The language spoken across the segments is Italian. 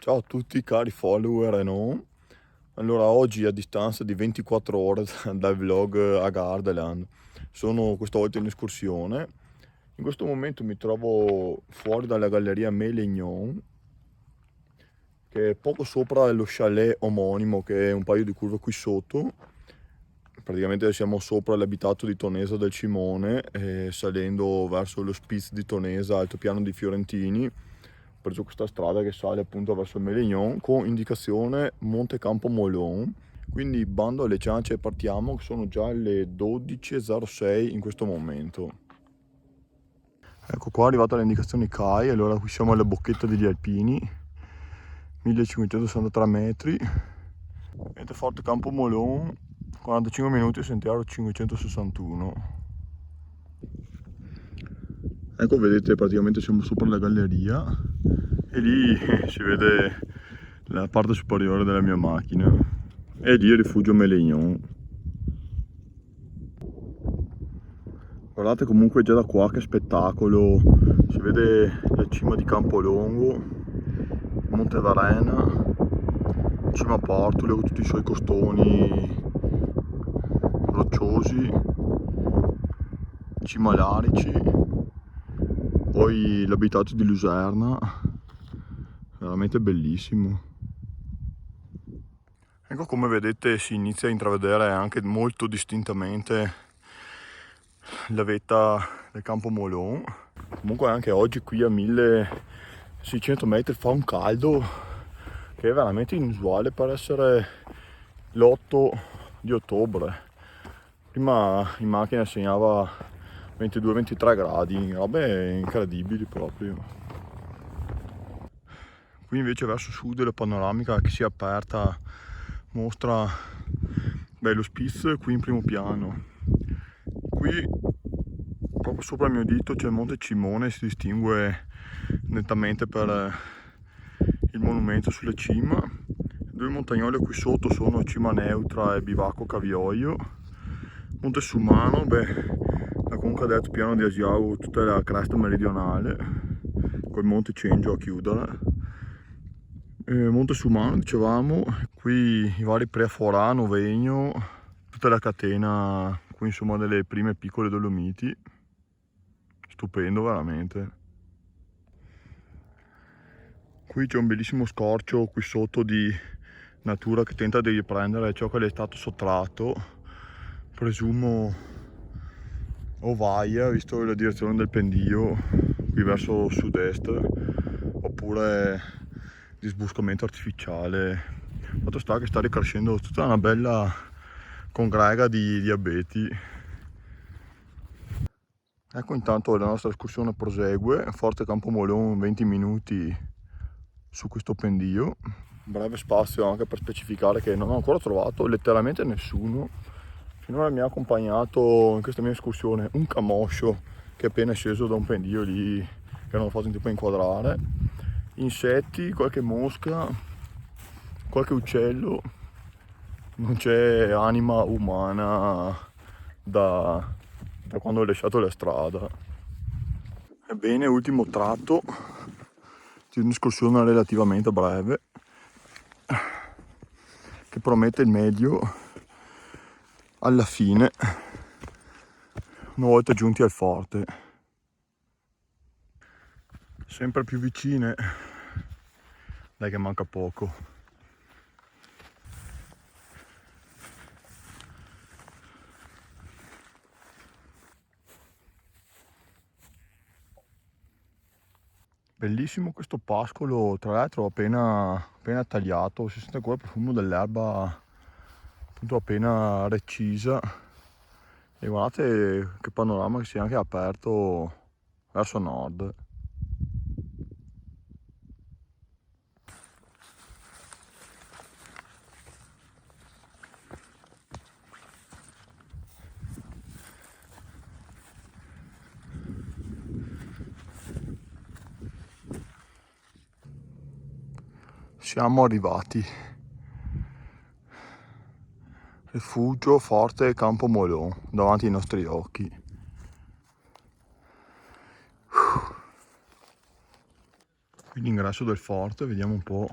Ciao a tutti cari follower e non. Allora, oggi a distanza di 24 ore dal vlog a Gardaland, sono questa volta in escursione. In questo momento mi trovo fuori dalla galleria Mélignon, che è poco sopra lo chalet omonimo, che è un paio di curve qui sotto. Praticamente siamo sopra l'abitato di Tonesa del Cimone, e salendo verso lo Spitz di Tonesa, altopiano di Fiorentini. Ho preso questa strada che sale appunto verso il Mélignon con indicazione Monte Campo Molon. Quindi bando alle ciance e partiamo, che sono già le 12:06 in questo momento. Ecco qua, arrivata le indicazioni CAI, allora qui siamo alla bocchetta degli Alpini, 1563 metri, Mente Forte Campo Molon, 45 minuti, sentiero 561. Ecco, vedete, praticamente siamo sopra la galleria e lì si vede la parte superiore della mia macchina e lì il rifugio Mélignon. Guardate comunque già da qua che spettacolo, si vede la cima di Campolongo, Monte Varena, cima Portule con tutti i suoi costoni rocciosi, cima Larici, poi l'abitato di Luserna, veramente bellissimo. Ecco, come vedete si inizia a intravedere anche molto distintamente la vetta del Campo Molon. Comunque anche oggi qui a 1600 metri fa un caldo che è veramente inusuale per essere l'8 di ottobre. Prima in macchina segnava 22-23 gradi, robe incredibili proprio. Qui invece verso sud la panoramica che si è aperta mostra lo Spitz qui in primo piano. Qui proprio sopra il mio dito c'è il Monte Cimone, si distingue nettamente per il monumento sulla cima. Due montagnole qui sotto sono Cima Neutra e Bivacco Cavioio. Monte Sumano, la conca del piano di Asiago, tutta la cresta meridionale, col Monte Cengio a chiudere. Monte Sumano, dicevamo, qui i vari Preaforà, Novegno, tutta la catena qui insomma delle prime piccole Dolomiti. Stupendo veramente. Qui c'è un bellissimo scorcio qui sotto di natura che tenta di riprendere ciò che le è stato sottratto, presumo Ovaia, visto la direzione del pendio qui verso sud-est, oppure disboscamento artificiale. Fatto sta che sta ricrescendo tutta una bella congrega di abeti. Ecco, intanto la nostra escursione prosegue, Forte Campo Molon 20 minuti su questo pendio. Breve spazio anche per specificare che non ho ancora trovato letteralmente nessuno. Finora mi ha accompagnato in questa mia escursione un camoscio che è appena sceso da un pendio lì che non ho fatto in tempo a inquadrare. Insetti, qualche mosca, qualche uccello. Non c'è anima umana da quando ho lasciato la strada. Ebbene, ultimo tratto di un'escursione relativamente breve che promette il meglio alla fine, una volta giunti al forte. Sempre più vicine, dai che manca poco. Bellissimo questo pascolo, tra l'altro appena tagliato, si sente ancora il profumo dell'erba appunto appena recisa. E guardate che panorama che si è anche aperto verso nord. Siamo arrivati. Rifugio Forte Campo Molon, davanti ai nostri occhi. Qui l'ingresso del forte, vediamo un po'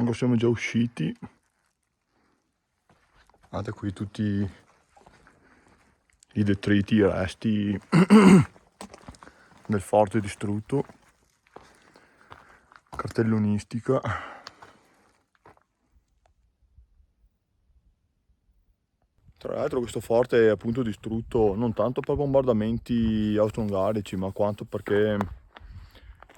Anche siamo già usciti. Guardate qui tutti i detriti, i resti del forte distrutto, cartellonistica. Tra l'altro questo forte è appunto distrutto non tanto per bombardamenti austro-ungarici, ma quanto perché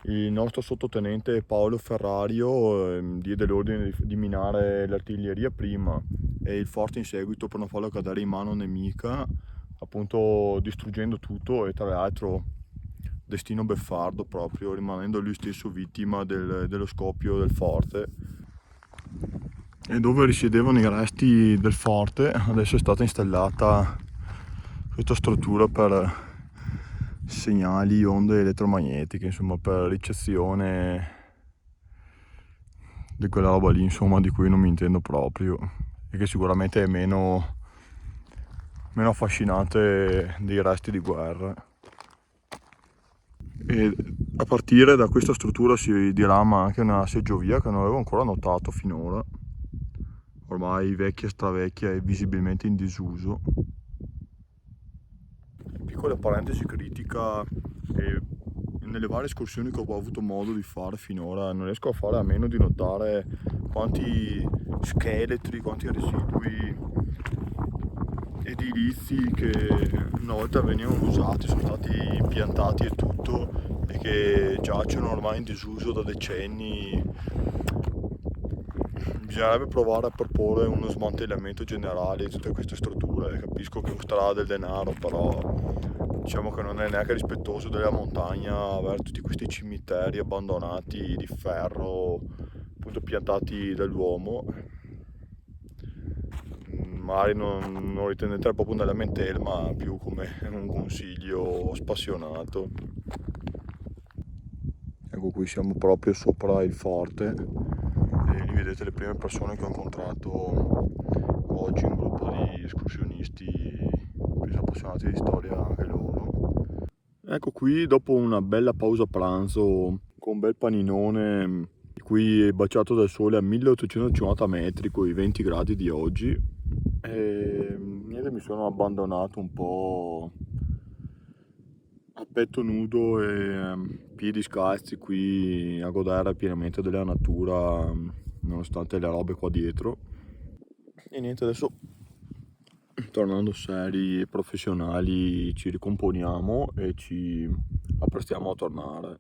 il nostro sottotenente Paolo Ferrario diede l'ordine di minare l'artiglieria prima e il forte in seguito per non farlo cadere in mano nemica, appunto distruggendo tutto e tra l'altro destino beffardo proprio, rimanendo lui stesso vittima dello scoppio del forte. E dove risiedevano i resti del forte adesso è stata installata questa struttura per segnali, onde elettromagnetiche, insomma per ricezione di quella roba lì, insomma, di cui non mi intendo proprio e che sicuramente è meno affascinante dei resti di guerra. E a partire da questa struttura si dirama anche una seggiovia che non avevo ancora notato finora, ormai vecchia, stravecchia e visibilmente in disuso. Piccola parentesi critica, nelle varie escursioni che ho avuto modo di fare finora non riesco a fare a meno di notare quanti scheletri, quanti residui edilizi che una volta venivano usati sono stati impiantati e tutto e che giacciono ormai in disuso da decenni. Bisognerebbe provare a proporre uno smantellamento generale di tutte queste strutture. Capisco che costerà del denaro, però diciamo che non è neanche rispettoso della montagna avere tutti questi cimiteri abbandonati di ferro, appunto piantati dall'uomo. Magari non ritenete proprio una lamentela, ma più come un consiglio spassionato. Ecco, qui siamo proprio sopra il forte e lì vedete le prime persone che ho incontrato oggi, un gruppo di escursionisti più appassionati di storia anche loro. Ecco qui, dopo una bella pausa pranzo con un bel paninone qui baciato dal sole a 1850 metri con i 20 gradi di oggi, e niente, mi sono abbandonato un po' a petto nudo e piedi scalzi qui a godere pienamente della natura, nonostante le robe qua dietro. E niente, adesso tornando seri e professionali ci ricomponiamo e ci apprestiamo a tornare.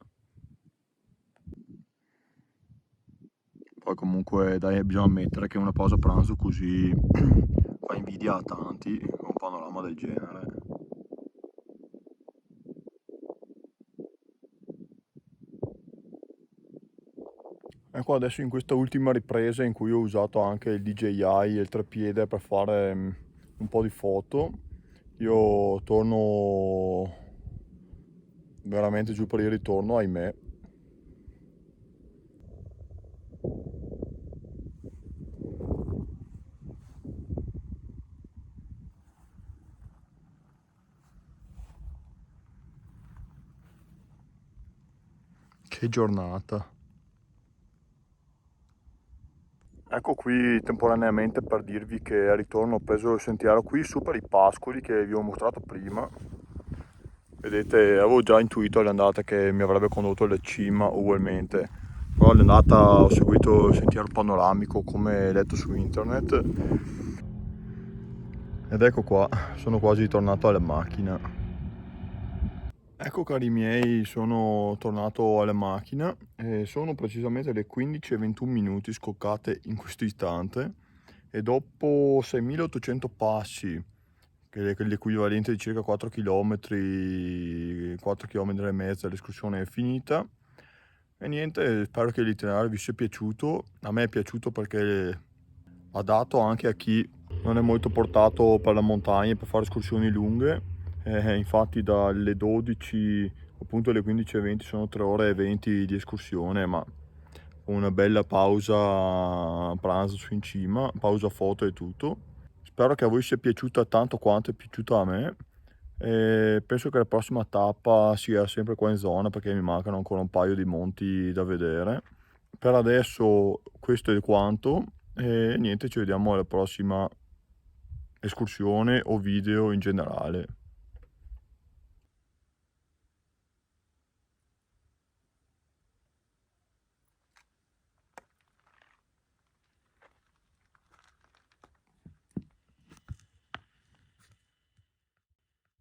Poi comunque dai, bisogna ammettere che una pausa pranzo così fa invidia a tanti, un panorama del genere. Ecco, adesso in questa ultima ripresa in cui ho usato anche il DJI e il treppiede per fare un po' di foto, io torno veramente giù per il ritorno, ahimè. Che giornata. Ecco qui temporaneamente per dirvi che al ritorno ho preso il sentiero qui su per i pascoli che vi ho mostrato prima. Vedete, avevo già intuito all'andata che mi avrebbe condotto alla cima ugualmente, però all'andata ho seguito il sentiero panoramico come letto su internet ed ecco qua, sono quasi tornato alla macchina. Ecco cari miei, sono tornato alla macchina e sono precisamente le 15:21 minuti scoccate in questo istante e dopo 6.800 passi, che è l'equivalente di circa 4 km, 4 km e mezzo, l'escursione è finita. E niente, spero che l'itinerario vi sia piaciuto. A me è piaciuto perché ha dato anche a chi non è molto portato per la montagna, per fare escursioni lunghe. Infatti dalle 12 appunto alle 15:20 sono 3 ore e 20 di escursione, ma con una bella pausa pranzo su in cima, pausa foto e tutto. Spero che a voi sia piaciuta tanto quanto è piaciuta a me. E penso che la prossima tappa sia sempre qua in zona perché mi mancano ancora un paio di monti da vedere. per adesso questo è quanto e niente, ci vediamo alla prossima escursione o video in generale.